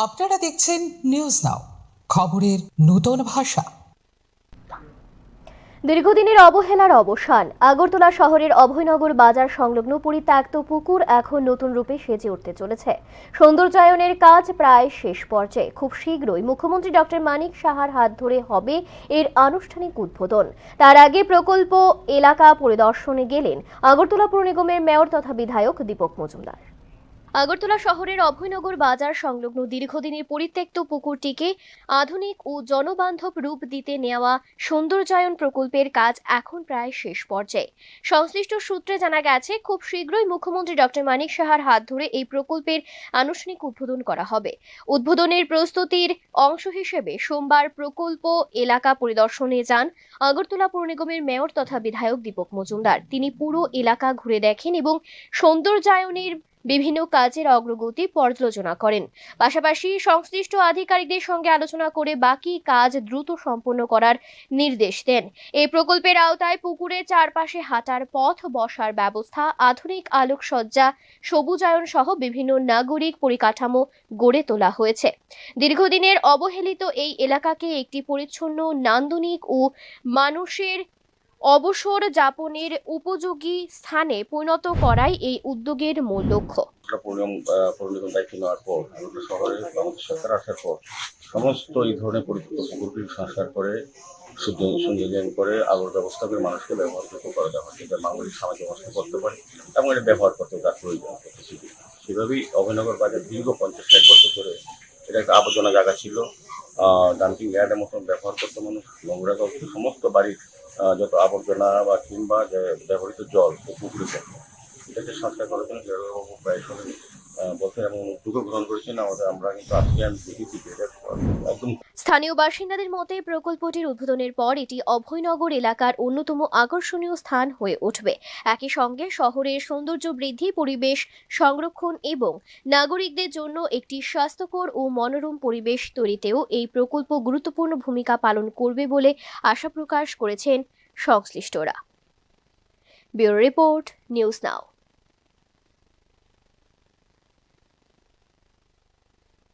আপনারা দেখছেন news now, খবরের নতুন ভাষা। দীর্ঘদিনের অবহেলার অবসান। আগরতলা শহরের অভয়নগর বাজার সংলগ্ন পরিত্যক্ত পুকুর এখন নতুন রূপে সেজে উঠতে চলেছে। সৌন্দর্যায়নের কাজ প্রায় শেষ পর্যায়ে। খুব শীঘ্রই মুখ্যমন্ত্রী ডক্টর মানিক সাহার হাত ধরে হবে এর আনুষ্ঠানিক উদ্বোধন। তার আগে প্রকল্প এলাকা পরিদর্শনে গেলেন আগরতলা পুর নিগমের মেয়র তথা বিধায়ক দীপক মজুমদার। আগরতলা শহরের অভয়নগর বাজার সংলগ্ন দীর্ঘদিনের পরিত্যক্ত পুকুরটিকে আধুনিক ও জনবান্ধব রূপ দিতে নেওয়া সৌন্দর্যায়ন প্রকল্পের কাজ এখন প্রায় শেষ পর্যায়ে। সংশ্লিষ্ট সূত্রে জানা গেছে, খুব শীঘ্রই মুখ্যমন্ত্রী ডক্টর মানিক সাহার হাত ধরে এই প্রকল্পের আনুষ্ঠানিক উদ্বোধন করা হবে। উদ্বোধনের প্রস্তুতির অংশ হিসেবে সোমবার প্রকল্প এলাকা পরিদর্শনে যান আগরতলা পুর নিগমের মেয়র তথা বিধায়ক দীপক মজুমদার। তিনি পুরো এলাকা ঘুরে দেখেন এবং সৌন্দর্যায়নের বিভিন্ন কাজের অগ্রগতি পর্যালোচনা করেন। পাশাপাশি সংশ্লিষ্ট আধিকারিকদের সঙ্গে আলোচনা করে বাকি কাজ দ্রুত সম্পন্ন করার নির্দেশ দেন। এই প্রকল্পের আওতায় পুকুরের চারপাশে হাঁটার পথ, বসার ব্যবস্থা, আধুনিক আলোকসজ্জা, সবুজায়ন সহ বিভিন্ন নাগরিক পরিকাঠামো গড়ে তোলা হয়েছে। দীর্ঘদিনের অবহেলিত এই এলাকাকে একটি পরিচ্ছন্ন, নান্দনিক ও মানুষের অবসর যাপনের উপযোগী স্থানে পরিণত করাই এই উদ্যোগের মূল লক্ষ্য। দায়িত্ব নেওয়ার পর আমাদের শহরে আমাদের সরকার আসার পর সমস্ত এই ধরনের পরিচিত পুকুরগুলি সংস্কার করে সৌন্দর্যায়ন করে আলোর ব্যবস্থা করে মানুষকে ব্যবহার করতে করা যাবে, যাতে মানুষ সামাজিক ব্যবস্থা করতে পারে এবং এটা ব্যবহার করতে তার প্রয়োজন করতেছে। সেভাবেই অভয়নগর বাজার দীর্ঘ 50-60 বছর ধরে এটা একটা আবর্জনা জায়গা ছিল। ডাম্পিং ইয়ার্ডের মতন ব্যবহার করতে মানুষ নোংরা করতে, সমস্ত বাড়ির যত আবর্জনা বা কিংবা ব্যবহৃত জল পুকুরে যায়, এটাকে সংস্কার করার জন্য প্রায় সময় বছর এবং উদ্যোগ গ্রহণ করেছেন আমাদের। আমরা কিন্তু আসিয়ান একদম। স্থানীয় বাসিন্দাদের মতে, প্রকল্পটির উদ্বোধনের পর এটি অভয়নগর এলাকার অন্যতম আকর্ষণীয় স্থান হয়ে উঠবে। একই সঙ্গে শহরের সৌন্দর্য বৃদ্ধি, পরিবেশ সংরক্ষণ এবং নাগরিকদের জন্য একটি স্বাস্থ্যকর ও মনোরম পরিবেশ তৈরিতেও এই প্রকল্প গুরুত্বপূর্ণ ভূমিকা পালন করবে বলে আশা প্রকাশ করেছেন সংশ্লিষ্টরা। Bureau report, news now.